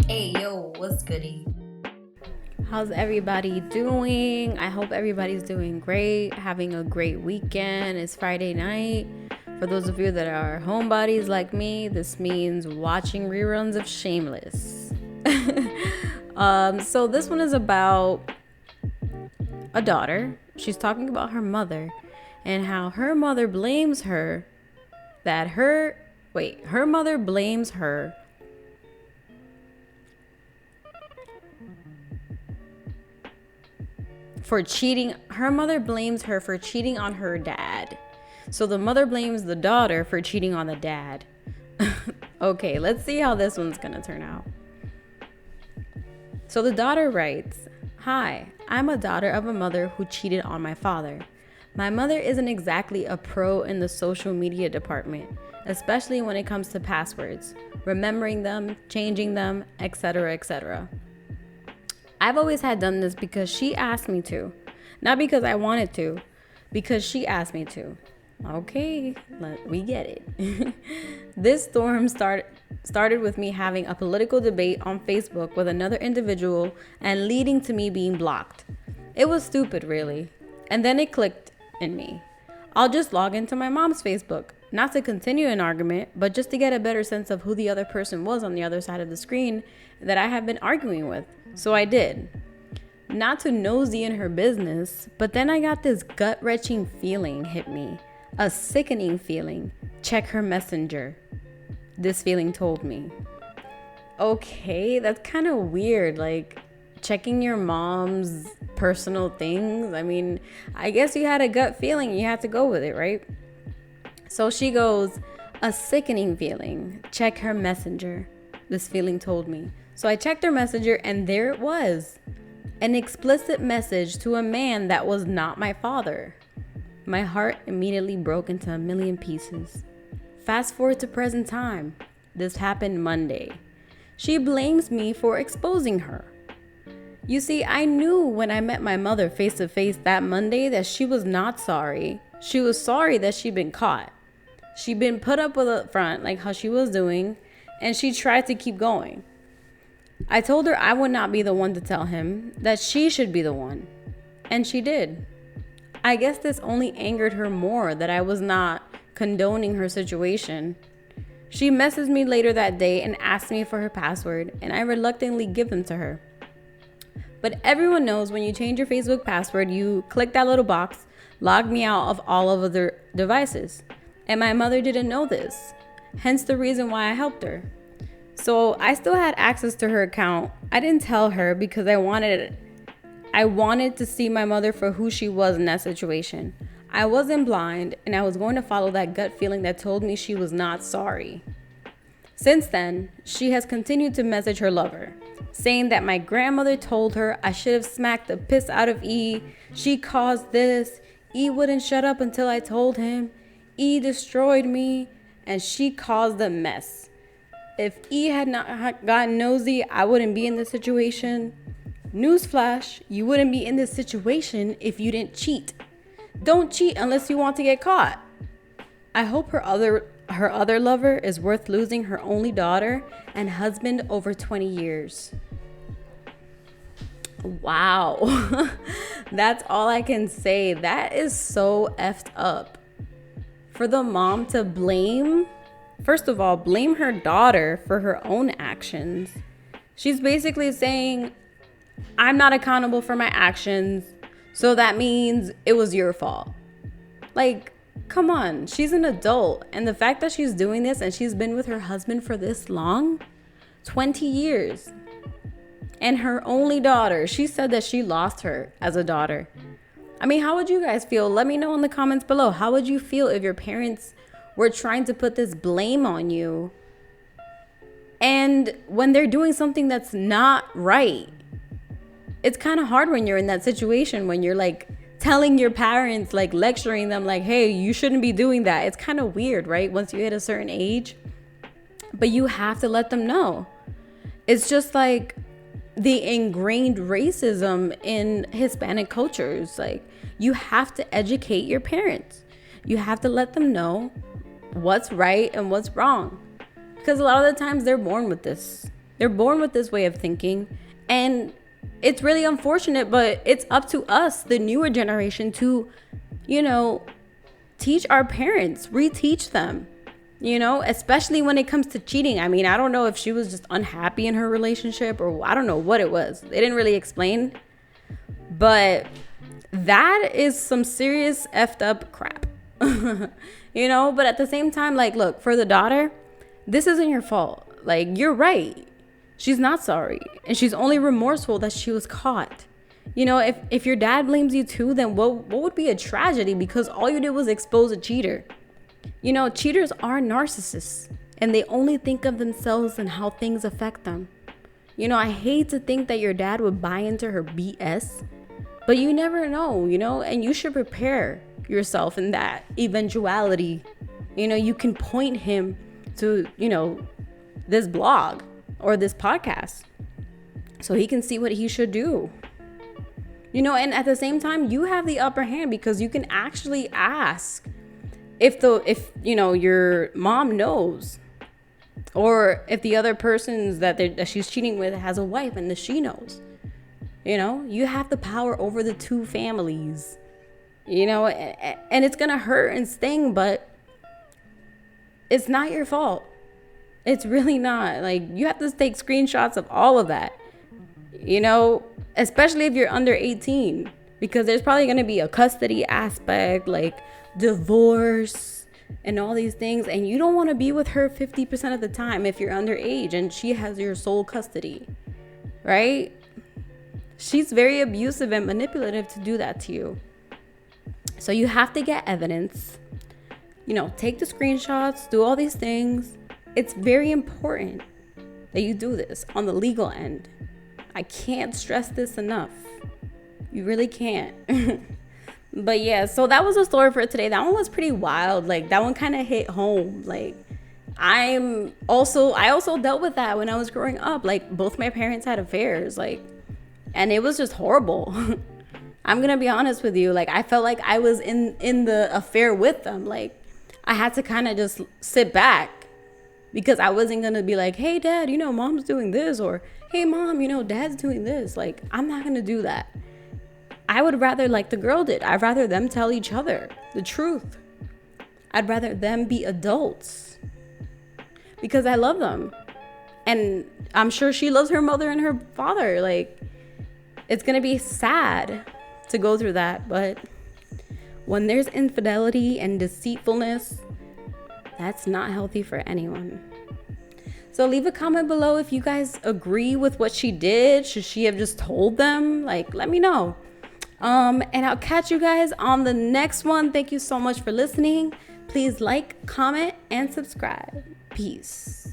Hey, yo, what's goody? How's everybody doing? I hope everybody's doing great, having a great weekend. It's Friday night. For those of you that are homebodies like me, this means watching reruns of Shameless. So this one is about a daughter. She's talking about her mother and how her mother blames her that her mother blames her for cheating. Her mother blames her for cheating on her dad. So the mother blames the daughter for cheating on the dad. Okay, let's see how this one's gonna turn out. So the daughter writes, "Hi, I'm a daughter of a mother who cheated on my father. My mother isn't exactly a pro in the social media department, especially when it comes to passwords, remembering them, changing them, etc., etc. I've always had done this because she asked me to. Not because I wanted to, because she asked me to." Okay, we get it. This storm started with me having a political debate on Facebook with another individual and leading to me being blocked. It was stupid, really. And then it clicked in me. I'll just log into my mom's Facebook, not to continue an argument, but just to get a better sense of who the other person was on the other side of the screen that I have been arguing with. So I did. Not to nosy in her business, but then I got this gut-wrenching feeling hit me. A sickening feeling. Check her messenger. This feeling told me. Okay, that's kind of weird. Like, checking your mom's personal things. I mean, I guess you had a gut feeling. You had to go with it, right? So she goes, "A sickening feeling. Check her messenger." This feeling told me. So I checked her messenger and there it was. An explicit message to a man that was not my father. My heart immediately broke into a million pieces. Fast forward to present time. This happened Monday. She blames me for exposing her. You see, I knew when I met my mother face to face that Monday that she was not sorry. She was sorry that she'd been caught. She'd been put up with a front like how she was doing, and she tried to keep going. I told her I would not be the one to tell him, that she should be the one. And she did. I guess this only angered her more that I was not condoning her situation. She messaged me later that day and asked me for her password, and I reluctantly give them to her. But everyone knows when you change your Facebook password, you click that little box, log me out of all of other devices. And my mother didn't know this, hence the reason why I helped her. So I still had access to her account. I didn't tell her because I wanted to see my mother for who she was in that situation. I wasn't blind, and I was going to follow that gut feeling that told me she was not sorry. Since then, she has continued to message her lover, saying that my grandmother told her I should have smacked the piss out of E. She caused this. E wouldn't shut up until I told him. E destroyed me, and she caused the mess. If E had not gotten nosy, I wouldn't be in this situation. Newsflash, you wouldn't be in this situation if you didn't cheat. Don't cheat unless you want to get caught. I hope her other lover is worth losing her only daughter and husband over 20 years. Wow. That's all I can say. That is so effed up. For the mom to first of all, blame her daughter for her own actions. She's basically saying, I'm not accountable for my actions, so that means it was your fault. Like, come on, she's an adult. And the fact that she's doing this and she's been with her husband for this long, 20 years, and her only daughter, she said that she lost her as a daughter. I mean, how would you guys feel? Let me know in the comments below. How would you feel if your parents were trying to put this blame on you and when they're doing something that's not right? It's kind of hard when you're in that situation, when you're like telling your parents, like lecturing them, like, hey, you shouldn't be doing that. It's kind of weird, right? Once you hit a certain age, but you have to let them know. It's just like the ingrained racism in Hispanic cultures. Like, you have to educate your parents. You have to let them know what's right and what's wrong. Because a lot of the times they're born with this. They're born with this way of thinking. And it's really unfortunate, but it's up to us, the newer generation, to, teach our parents, reteach them, especially when it comes to cheating. I mean, I don't know if she was just unhappy in her relationship, or I don't know what it was. They didn't really explain. But that is some serious effed up crap. But at the same time, like, look, for the daughter, this isn't your fault. Like, you're right. She's not sorry. And she's only remorseful that she was caught. If your dad blames you too, then what would be a tragedy? Because all you did was expose a cheater. Cheaters are narcissists, and they only think of themselves and how things affect them. I hate to think that your dad would buy into her BS, but you never know, and you should prepare yourself in that eventuality. You can point him to, this blog or this podcast so he can see what he should do. And at the same time, you have the upper hand because you can actually ask if your mom knows, or if the other persons that she's cheating with has a wife and she knows. You have the power over the two families, and it's gonna hurt and sting, but it's not your fault. It's really not. Like, you have to take screenshots of all of that, especially if you're under 18, because there's probably going to be a custody aspect, like divorce and all these things. And you don't want to be with her 50% of the time if you're underage and she has your sole custody, right? She's very abusive and manipulative to do that to you. So you have to get evidence, take the screenshots, do all these things. It's very important that you do this on the legal end. I can't stress this enough. You really can't. But yeah, so that was the story for today. That one was pretty wild. Like, that one kind of hit home. Like, I also dealt with that when I was growing up. Like, both my parents had affairs, and it was just horrible. I'm gonna be honest with you. Like, I felt like I was in the affair with them. Like, I had to kind of just sit back, because I wasn't going to be like, hey, dad, mom's doing this, or hey, mom, dad's doing this. Like, I'm not going to do that. I would rather, like the girl did, I'd rather them tell each other the truth. I'd rather them be adults, because I love them. And I'm sure she loves her mother and her father. Like, it's going to be sad to go through that. But when there's infidelity and deceitfulness, that's not healthy for anyone. So leave a comment below if you guys agree with what she did. Should she have just told them? Like, let me know. And I'll catch you guys on the next one. Thank you so much for listening. Please like, comment, and subscribe. Peace.